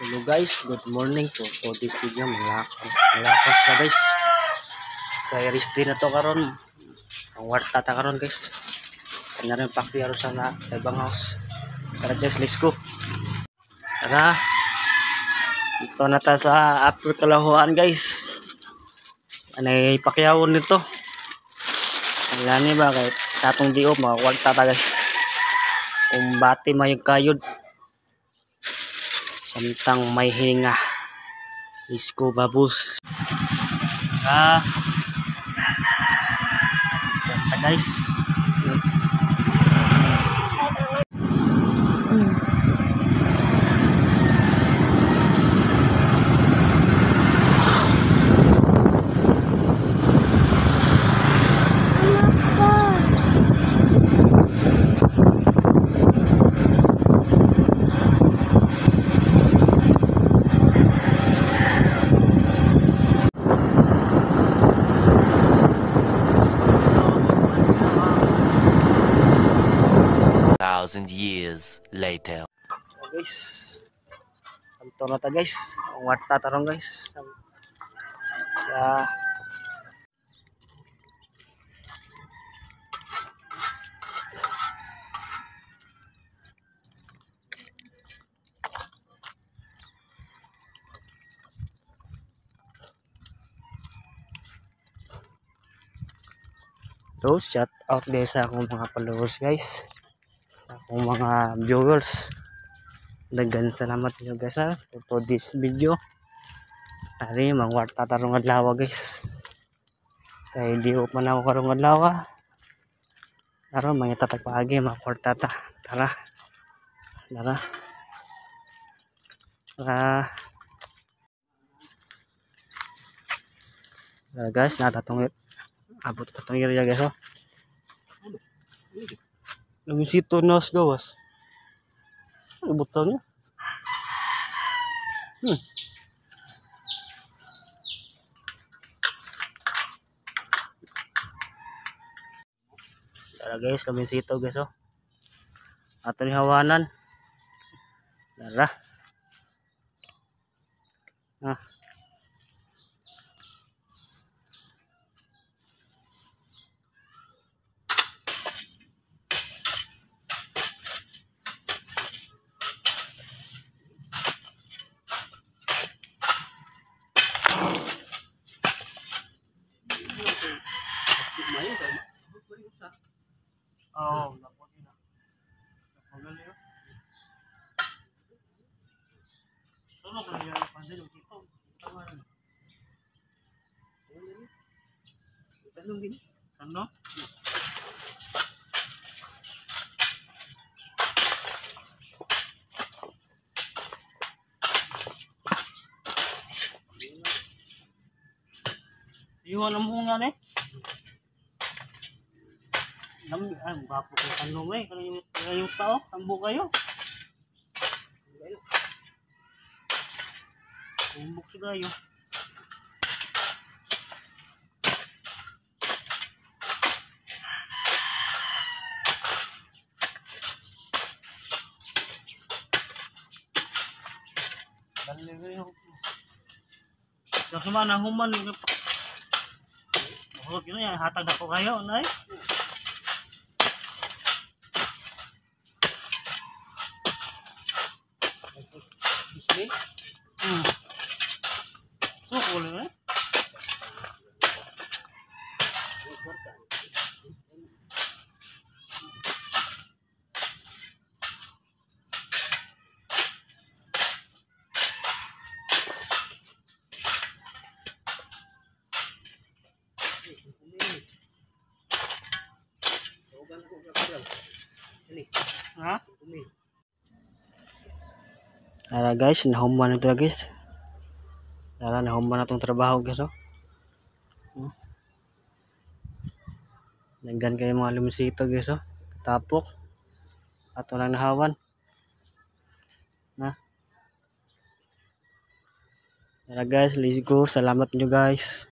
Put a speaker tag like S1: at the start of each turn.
S1: Hello guys, good morning po. For this video, malakot sa guys. Kaya restri na to karon. Ang wartata karon guys. Kanya rin pakyaro sa na ibang house. Tara guys, let's go. Tara. Ito na ta sa upper kalahuan guys. Anay pakyawon nito. Alam niyo ba kay tatong diop mga wartata guys. Bati mayong kayod. Samtang may hinga. Isko babus. Ganda guys.
S2: Years later.
S1: Guys, ito na ta guys. Ang warta tarong guys. Shout out guys sa akong mga followers guys. Akong mga viewers, daghan salamat niyo guys for this video. Ari mangwarta tarong adlaw guys, kay di ko man ako karong adlaw aron mangitatag paagi mangwarta ta. Tara guys, natatong abot tatong area guys. Lumisito nas gawas. Ano butang niya? Tara guys, lumisito guys ato ni hawanan. Tara. Oh, napoli na. Napoli na. Tulog na yung pandil yung tito. Tama na. Tanong gini. Tanong? Iwan ang bunga na eh. Ay, bapo ko tanong eh. Kayong tao, tambo kayo. Kumbok siya kayo. Dali kayo. Kasi man, human. Huwag yun yan, hatag na po kayo, nay. Boleh eh? Tara guys, nahuman ito guys. Tara, nahuman na itong trabaho guys Naggan kayo mga lumisito guys tapok at walang nahawan Tara guys, let's go. Salamat nyo guys.